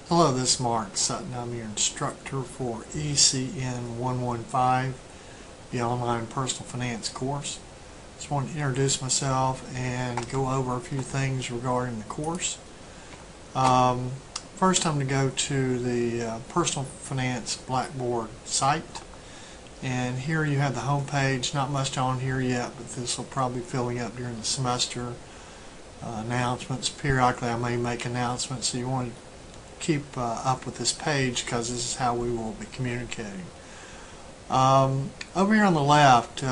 Hello, this is Mark Sutton. I'm your instructor for ECN 115, the online personal finance course. Just want to introduce myself and go over a few things regarding the course. First, I'm going to go to the Personal Finance Blackboard site, and here you have the home page. Not much on here yet, but this will probably be filling up during the semester. Announcements. Periodically I may make announcements, so you want to keep up with this page because this is how we will be communicating. Over here on the left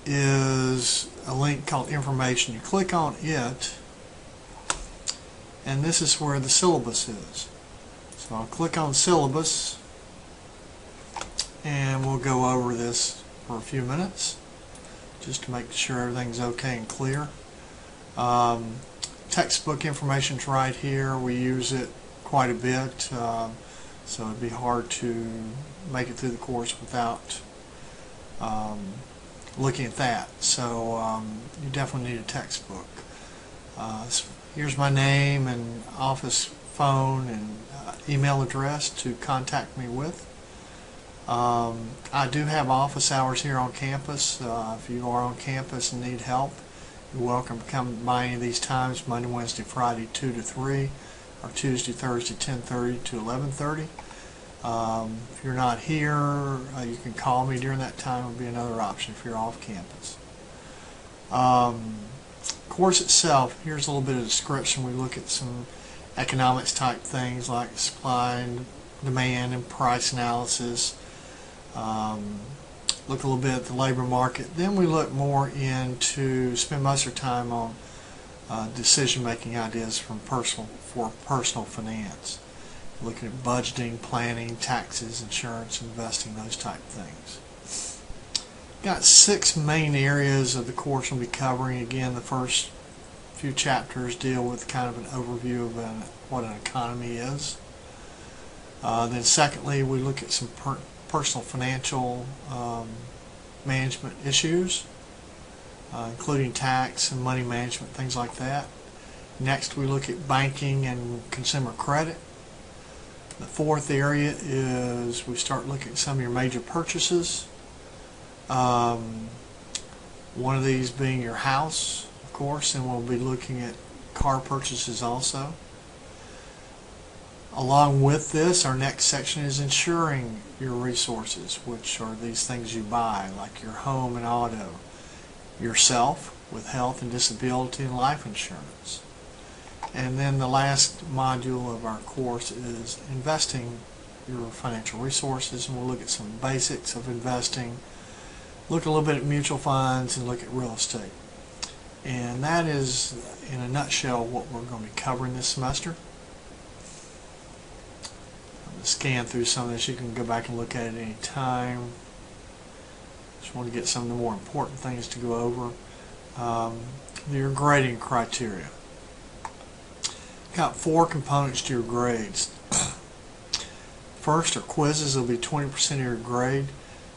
is a link called Information. You click on it, and this is where the syllabus is. So I'll click on Syllabus, and we'll go over this for a few minutes just to make sure everything's okay and clear. Textbook information's right here. We use it quite a bit, so it'd be hard to make it through the course without looking at that. So you definitely need a textbook. Here's my name and office phone and email address to contact me with. I do have office hours here on campus. If you are on campus and need help, you're welcome to come by any of these times: Monday, Wednesday, Friday 2 to 3, or Tuesday, Thursday 10:30 to 11:30. If you're not here, you can call me during that time. It would be another option if you're off campus. Course itself, here's a little bit of description. We look at some economics type things like supply and demand and price analysis. Look a little bit at the labor market. Then we look more into, spend most of our time on decision-making ideas for personal finance. Looking at budgeting, planning, taxes, insurance, investing, those type of things. Got 6 main areas of the course we'll be covering. Again, the first few chapters deal with kind of an overview of what an economy is. Then secondly, we look at some personal financial management issues, including tax and money management, things like that. Next, we look at banking and consumer credit. The fourth area is we start looking at some of your major purchases. One of these being your house, of course, and we'll be looking at car purchases also. Along with this, our next section is insuring your resources, which are these things you buy, like your home and auto, yourself with health and disability and life insurance. And then the last module of our course is investing your financial resources, and we'll look at some basics of investing, look a little bit at mutual funds, and look at real estate. And that is, in a nutshell, what we're going to be covering this semester. Scan through some of this. You can go back and look at it any time. Just want to get some of the more important things to go over. Your grading criteria. Got 4 components to your grades. First are quizzes. They'll be 20% of your grade.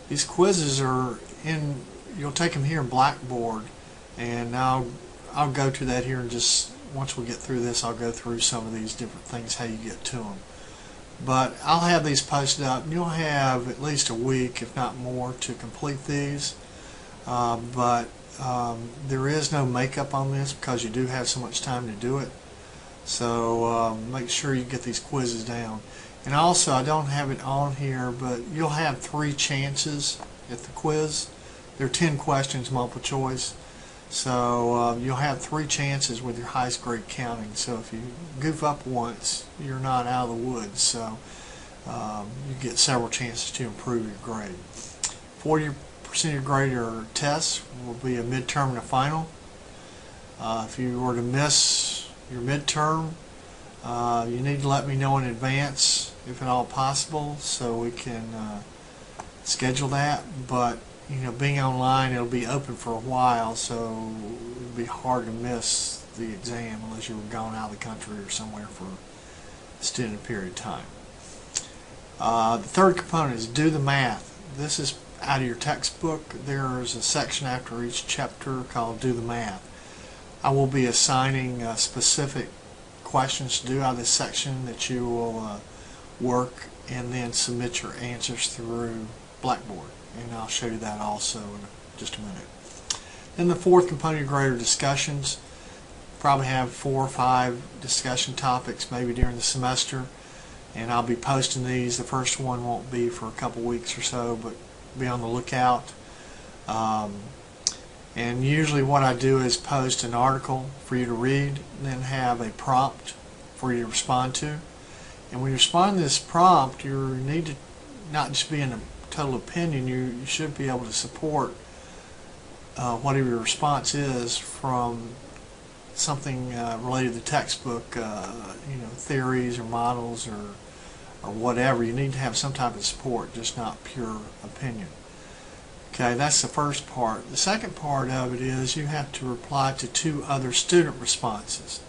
These quizzes are in, you'll take them here in Blackboard, and I'll go to that here, and just once we get through this, I'll go through some of these different things, how you get to them. But I'll have these posted up, and you'll have at least a week, if not more, to complete these. But there is no makeup on this because you do have so much time to do it. So make sure you get these quizzes down. And also, I don't have it on here, but you'll have 3 chances at the quiz. There are 10 questions, multiple choice. So you'll have 3 chances with your highest grade counting. So if you goof up once, you're not out of the woods. So you get several chances to improve your grade. 40% of your grade or tests will be a midterm and a final. If you were to miss your midterm, you need to let me know in advance, if at all possible, so we can schedule that. But you know, being online, it'll be open for a while, so it'll be hard to miss the exam unless you were gone out of the country or somewhere for a extended period of time. The third component is do the math. This is out of your textbook. There's a section after each chapter called do the math. I will be assigning specific questions to do out of this section that you will work and then submit your answers through Blackboard, and I'll show you that also in just a minute. Then the fourth component of grade are discussions. Probably have 4 or 5 discussion topics maybe during the semester, and I'll be posting these. The first one won't be for a couple weeks or so, but be on the lookout. And usually what I do is post an article for you to read, and then have a prompt for you to respond to. And when you respond to this prompt, you need to not just be in a total opinion, you should be able to support whatever your response is from something related to the textbook, theories or models or whatever. You need to have some type of support, just not pure opinion. Okay, that's the first part. The second part of it is you have to reply to 2 other student responses.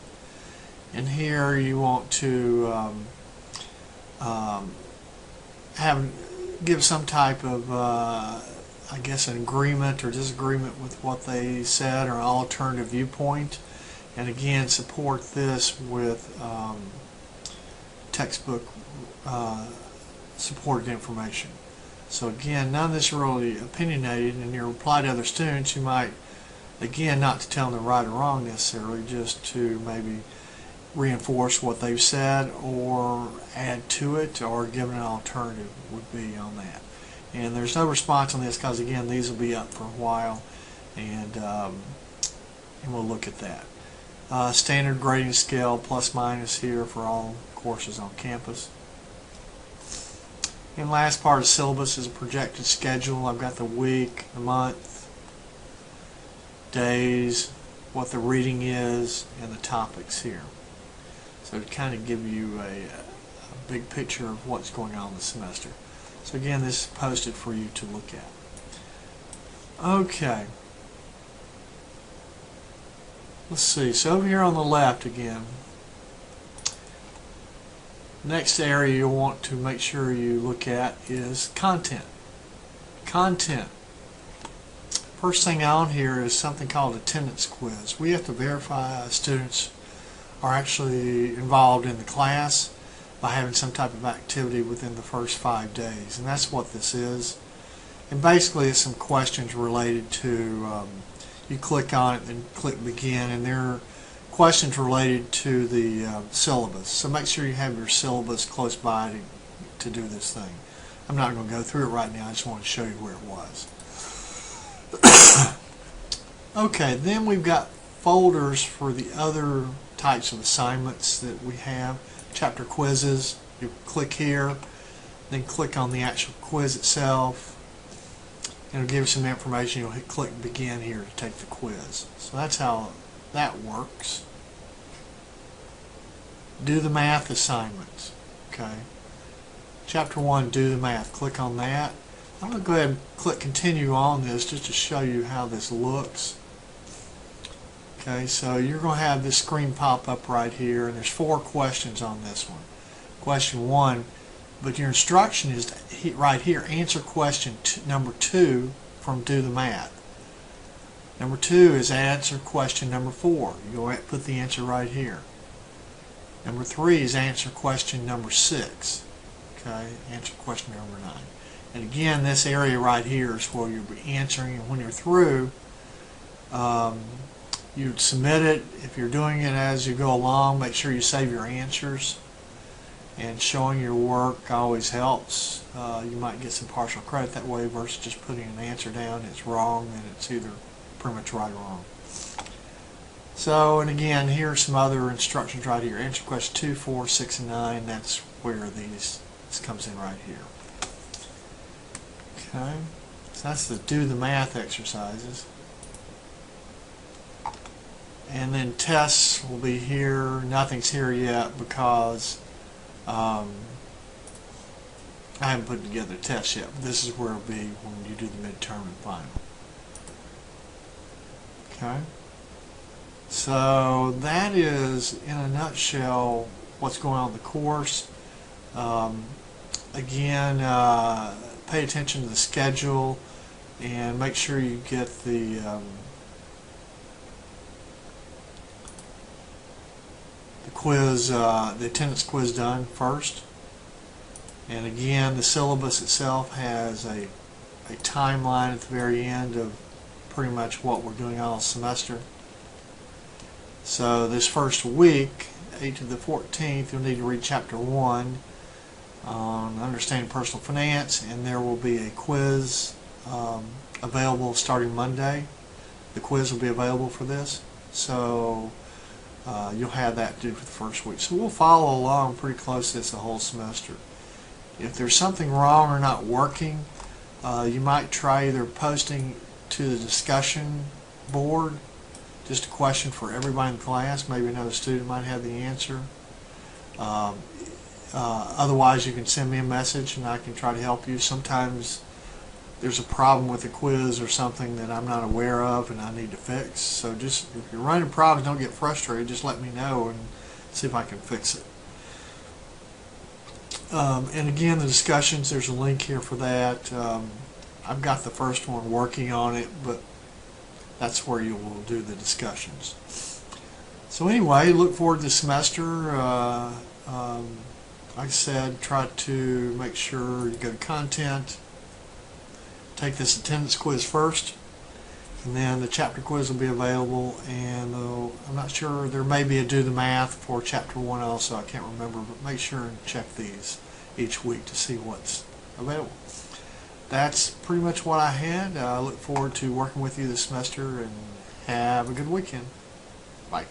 And here you want to give some type of, I guess, an agreement or disagreement with what they said or an alternative viewpoint. And again, support this with textbook supported information. So again, none of this is really opinionated. In your reply to other students, you might, again, not to tell them they're right or wrong necessarily, just to maybe reinforce what they've said or add to it or give an alternative would be on that. And there's no response on this because, again, these will be up for a while, and we'll look at that. Standard grading scale, plus minus here for all courses on campus. And last part of the syllabus is a projected schedule. I've got the week, the month, days, what the reading is, and the topics here. So to kind of give you a big picture of what's going on this semester. So again, this is posted for you to look at. Okay. Let's see. So over here on the left again, next area you'll want to make sure you look at is content. Content. First thing on here is something called attendance quiz. We have to verify students are actually involved in the class by having some type of activity within the first 5 days, and that's what this is. And basically it's some questions related to, you click on it and click begin, and they're questions related to the syllabus. So make sure you have your syllabus close by to do this thing. I'm not going to go through it right now, I just want to show you where it was. Okay, then we've got folders for the other types of assignments that we have. Chapter quizzes, you click here, then click on the actual quiz itself. It'll give you some information. You'll hit click begin here to take the quiz. So that's how that works. Do the math assignments. Okay. Chapter 1, do the math. Click on that. I'm going to go ahead and click continue on this just to show you how this looks. Okay, so you're going to have this screen pop up right here, and there's 4 questions on this one. Question 1, but your instruction is right here, answer question number 2 from do the math. Number 2 is answer question number 4. You go ahead and put the answer right here. Number 3 is answer question number 6. Okay, answer question number 9. And again, this area right here is where you'll be answering, and when you're through, you'd submit it. If you're doing it as you go along, make sure you save your answers, and showing your work always helps. You might get some partial credit that way versus just putting an answer down. It's wrong, and it's either pretty much right or wrong. So, and again, here are some other instructions right here. Answer question 2, 4, 6, and 9. That's where this comes in right here. Okay, so that's the do the math exercises. And then tests will be here. Nothing's here yet because I haven't put together tests yet. But this is where it'll be when you do the midterm and final. Okay. So that is, in a nutshell, what's going on in the course. Again, pay attention to the schedule and make sure you get the the quiz, the attendance quiz done first. And again, the syllabus itself has a timeline at the very end of pretty much what we're doing all semester. So this first week, 8th to the 14th, you'll need to read Chapter 1 on Understanding Personal Finance, and there will be a quiz available starting Monday. The quiz will be available for this, so you'll have that to do for the first week. So we'll follow along pretty close this the whole semester. If there's something wrong or not working, you might try either posting to the discussion board just a question for everybody in the class. Maybe another student might have the answer. Otherwise, you can send me a message and I can try to help you. Sometimes there's a problem with the quiz or something that I'm not aware of and I need to fix. So just, if you're running problems, don't get frustrated. Just let me know and see if I can fix it. And again, the discussions, there's a link here for that. I've got the first one working on it, but that's where you will do the discussions. So anyway, look forward to the semester. Like I said, try to make sure you go to content, take this attendance quiz first, and then the chapter quiz will be available, and I'm not sure, there may be a do the math for Chapter 1 also, I can't remember, but make sure and check these each week to see what's available. That's pretty much what I had. I look forward to working with you this semester, and have a good weekend. Bye.